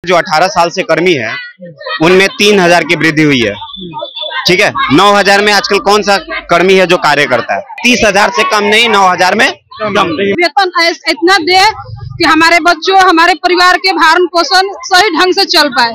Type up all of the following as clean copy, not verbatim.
जो 18 साल से कर्मी है उनमें 3000 की वृद्धि हुई है। ठीक है, 9000 में आजकल कौन सा कर्मी है जो कार्य करता है? 30,000 से कम नहीं, 9000 में कम। वेतन इतना दे कि हमारे बच्चों, हमारे परिवार के भरण पोषण सही ढंग से चल पाए,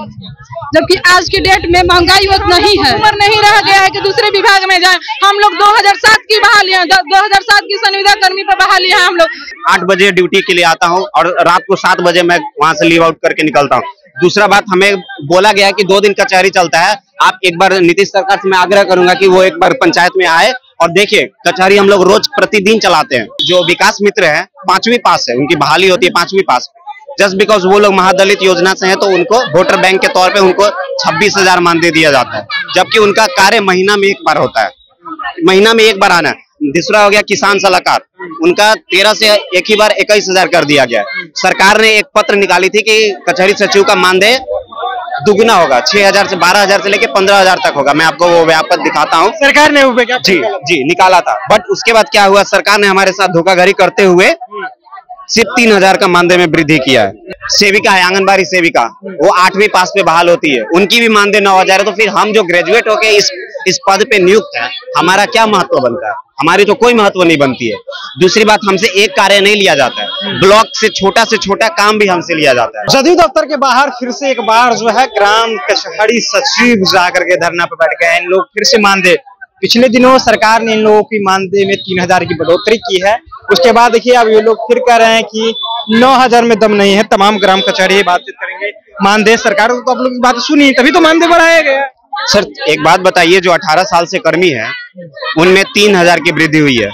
जबकि आज की डेट में महंगाई उतना ही है। उम्र नहीं रह गया है कि दूसरे विभाग में जाए। हम लोग 2007 की बहाली है, 2007 की संविदा कर्मी पर बहाली है। हम लोग 8 बजे ड्यूटी के लिए आता हूँ और रात को 7 बजे मैं वहाँ से लीव आउट करके निकलता हूँ। दूसरा बात, हमें बोला गया है कि 2 दिन कचहरी चलता है। आप एक बार नीतीश सरकार से मैं आग्रह करूंगा कि वो एक बार पंचायत में आए और देखिए, कचहरी हम लोग रोज प्रतिदिन चलाते हैं। जो विकास मित्र है 5वीं पास है, उनकी बहाली होती है 5वीं पास। जस्ट बिकॉज वो लोग महादलित योजना से हैं तो उनको वोटर बैंक के तौर पे उनको 26,000 मानदेय दिया जाता है, जबकि उनका कार्य महीना में एक बार होता है, महीना में एक बार आना है। दूसरा हो गया किसान सलाहकार, उनका 13 से एक ही बार 21,000 कर दिया गया है। सरकार ने एक पत्र निकाली थी कि कचहरी सचिव का मानदेय दुगना होगा, 6,000 से 12,000 से लेके 15,000 तक होगा। मैं आपको वो व्यापक दिखाता हूँ। सरकार ने जी निकाला था, बट उसके बाद क्या हुआ, सरकार ने हमारे साथ धोखाधड़ी करते हुए सिर्फ 3,000 का मानदेय में वृद्धि किया है। सेविका है, आंगनबाड़ी सेविका, वो 8वीं पास पे बहाल होती है, उनकी भी मानदेय 9,000 है। तो फिर हम जो ग्रेजुएट होके इस पद पे नियुक्त है, हमारा क्या महत्व बनता है? हमारी तो कोई महत्व नहीं बनती है। दूसरी बात, हमसे एक कार्य नहीं लिया जाता है, ब्लॉक से छोटा काम भी हमसे लिया जाता है। जदयू दफ्तर के बाहर फिर से एक बार जो है ग्राम कचहरी सचिव जाकर के धरना पर बैठ गए। इन लोग फिर से मानदेय, पिछले दिनों सरकार ने इन लोगों की मानदेय में 3,000 की बढ़ोतरी की है। उसके बाद देखिए अब ये लोग फिर कह रहे हैं कि 9,000 में दम नहीं है। तमाम ग्राम कचहरी बातचीत करेंगे मानदेय सरकार तो आप लोग की बात सुनी, तभी तो मानदेय बढ़ाया गया। सर एक बात बताइए, जो 18 साल से कर्मी है उनमें 3,000 की वृद्धि हुई है।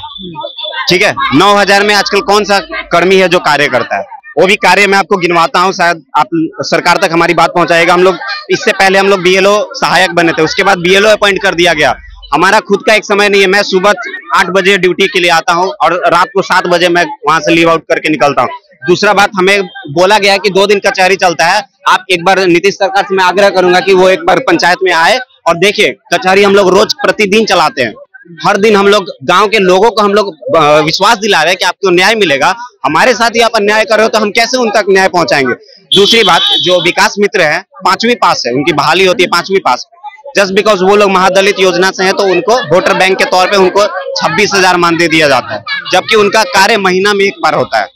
ठीक है, 9,000 में आजकल कौन सा कर्मी है जो कार्य करता है? वो भी कार्य मैं आपको गिनवाता हूँ, शायद आप सरकार तक हमारी बात पहुंचाएगा। हम लोग इससे पहले हम लोग BLO सहायक बने थे, उसके बाद BLO अपॉइंट कर दिया गया। हमारा खुद का एक समय नहीं है। मैं सुबह 8 बजे ड्यूटी के लिए आता हूँ और रात को 7 बजे मैं वहां से लीव आउट करके निकलता हूँ। दूसरा बात, हमें बोला गया है कि 2 दिन कचहरी चलता है। आप एक बार नीतीश सरकार से मैं आग्रह करूंगा कि वो एक बार पंचायत में आए और देखिए, कचहरी हम लोग रोज प्रतिदिन चलाते हैं। हर दिन हम लोग गांव के लोगों को हम लोग विश्वास दिला रहे हैं कि आपको न्याय मिलेगा। हमारे साथ ही आप अन्याय कर रहे हो तो हम कैसे उन तक न्याय पहुंचाएंगे? दूसरी बात, जो विकास मित्र है 5वीं पास है, उनकी बहाली होती है 5वीं पास। जस्ट बिकॉज वो लोग महादलित योजना से हैं तो उनको वोटर बैंक के तौर पे उनको 26,000 मानदेय दिया जाता है, जबकि उनका कार्य महीना में एक बार होता है,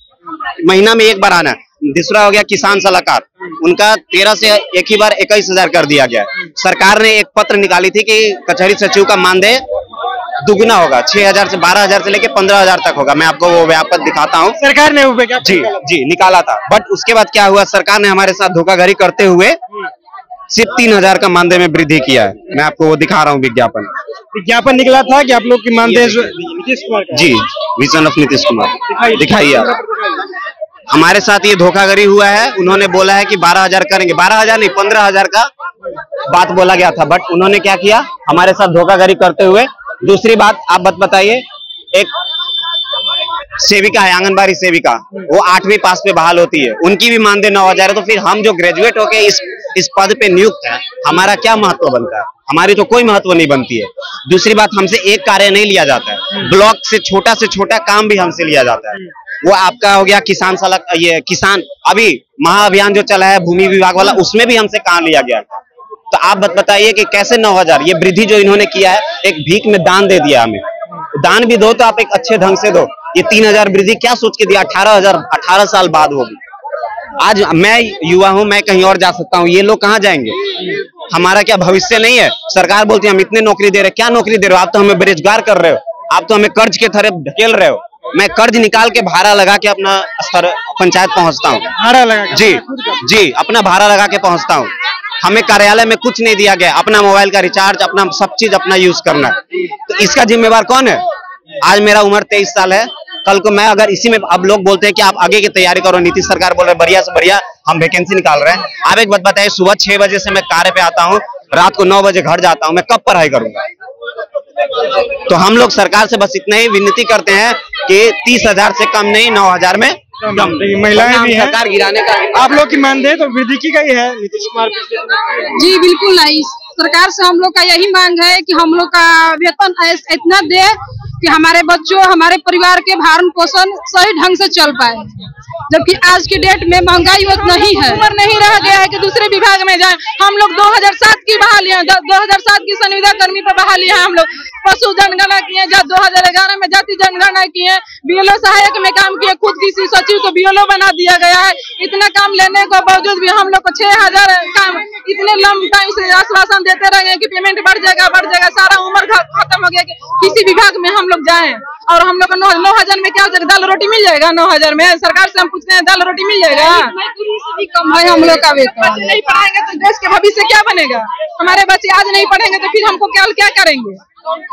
महीना में एक बार आना है। दूसरा हो गया किसान सलाहकार, उनका 13 से एक ही बार 21,000 कर दिया गया है। सरकार ने एक पत्र निकाली थी कि कचहरी सचिव का मानदेय दुगना होगा, 6,000 से 12,000 से लेके 15,000 तक होगा। मैं आपको वो व्यापक दिखाता हूँ। सरकार ने जी निकाला था, बट उसके बाद क्या हुआ, सरकार ने हमारे साथ धोखाधड़ी करते हुए सिर्फ 3,000 का मानदेय में वृद्धि किया है। मैं आपको वो दिखा रहा हूँ, विज्ञापन निकला था कि आप लोग की मानदेय नीतीश कुमार जी, विजन ऑफ नीतीश कुमार दिखाइए आप। हमारे साथ ये धोखाधड़ी हुआ है। उन्होंने बोला है कि 12,000 करेंगे, 12,000 नहीं 15,000 का बात बोला गया था, बट उन्होंने क्या किया, हमारे साथ धोखाधड़ी करते हुए। दूसरी बात, आप बताइए, एक सेविका है, आंगनबाड़ी सेविका, वो 8वीं पास पे बहाल होती है, उनकी भी मानदेय 9,000 है। तो फिर हम जो ग्रेजुएट होके इस पद पे नियुक्त है, हमारा क्या महत्व बनता है? हमारी तो कोई महत्व नहीं बनती है। दूसरी बात, हमसे एक कार्य नहीं लिया जाता है, ब्लॉक से छोटा काम भी हमसे लिया जाता है। वो आपका हो गया किसान सलाह, ये किसान अभी महाअभियान जो चला है भूमि विभाग वाला, उसमें भी हमसे कहाँ लिया गया। तो आप बताइए कि कैसे 9,000 ये वृद्धि जो इन्होंने किया है, एक भीख में दान दे दिया हमें। दान भी दो तो आप एक अच्छे ढंग से दो। ये 3,000 वृद्धि क्या सोच के दिया? 18 साल बाद होगी। आज मैं युवा हूं, मैं कहीं और जा सकता हूं, ये लोग कहाँ जाएंगे? हमारा क्या भविष्य नहीं है? सरकार बोलती है हम इतने नौकरी दे रहे, क्या नौकरी दे रहे हो? आप तो हमें बेरोजगार कर रहे हो, आप तो हमें कर्ज के तरफ ढकेल रहे हो। मैं कर्ज निकाल के भाड़ा लगा के अपना स्तर पंचायत पहुंचता हूँ, भाड़ा लगा जी अपना भाड़ा लगा के पहुंचता हूँ। हमें कार्यालय में कुछ नहीं दिया गया, अपना मोबाइल का रिचार्ज, अपना सब चीज अपना यूज करना है। तो इसका जिम्मेवार कौन है? आज मेरा उम्र 23 साल है, कल को मैं अगर इसी में, अब लोग बोलते हैं कि आप आगे की तैयारी करो, नीतीश सरकार बोल रहे बढ़िया से बढ़िया हम वैकेंसी निकाल रहे हैं। आप एक बात बताइए, सुबह 6 बजे से मैं कार्य पे आता हूँ, रात को 9 बजे घर जाता हूँ, मैं कब पढ़ाई करूंगा? तो हम लोग सरकार से बस इतना ही विनती करते हैं कि 30,000 से कम नहीं, 9,000 में कम। महिलाएं भी हैं, सरकार गिराने का आप लोग की मानदेय तो वृद्धि की गई है नीतीश कुमार जी बिल्कुल नहीं। सरकार से हम लोग का यही मांग है कि हम लोग का वेतन इतना दे कि हमारे बच्चों, हमारे परिवार के भरण पोषण सही ढंग से चल पाए, जबकि आज की डेट में महंगाई उतना ही है। उम्र नहीं रह गया है कि दूसरे विभाग में जाए। हम लोग 2007 की बहाली है, 2007 की संविदा कर्मी पर बहाली है। हम लोग पशु जनगणना किए, 2011 में जाति जनगणना किए, बीएलओ सहायक में काम किए, खुद किसी सचिव को बीएलओ बना दिया गया है। इतना काम लेने के बावजूद भी हम लोग को 6000 काम इतने लंबे टाइम से आश्वासन देते रहे कि पेमेंट बढ़ जाएगा, सारा उम्र खत्म हो गया कि किसी विभाग में हम लोग जाएं। और हम लोग को 9,000 में क्या दाल रोटी मिल जाएगा? 9,000 में सरकार से हम पूछते हैं दाल रोटी मिल जाएगा? भी कम है हम लोग का वेतन। बच्चे नहीं पढ़ाएंगे तो देश के भविष्य क्या बनेगा? हमारे बच्चे आज नहीं पढ़ेंगे तो फिर हमको क्या करेंगे?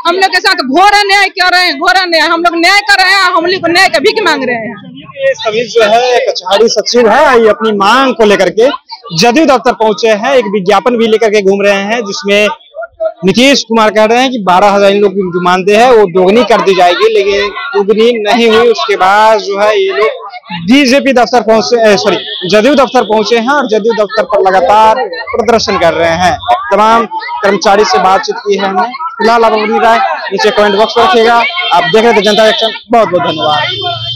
हम लोग के साथ घोर अन्याय कर रहे हैं, घोर अन्याय। हम लोग न्याय कर रहे हैं, हम लोग न्याय का भीख मांग रहे हैं। ये सभी जो है कचहरी सचिव है, ये अपनी मांग को लेकर के जदयू दफ्तर पहुंचे हैं। एक विज्ञापन भी लेकर के घूम रहे हैं जिसमें नीतीश कुमार कह रहे हैं कि 12,000 इन लोग की जो मानदेय है वो दोगुनी कर दी जाएगी, लेकिन दोगुनी नहीं हुई। उसके बाद जो है ये लोग बीजेपी दफ्तर पहुंचे, जदयू दफ्तर पहुंचे हैं और जदयू दफ्तर पर लगातार प्रदर्शन कर रहे हैं। तमाम कर्मचारी से बातचीत की है हमने। फिलहाल आप अपनी राय नीचे कमेंट बॉक्स में रखिएगा। आप देख रहे थे जनता एक्शन। बहुत बहुत धन्यवाद।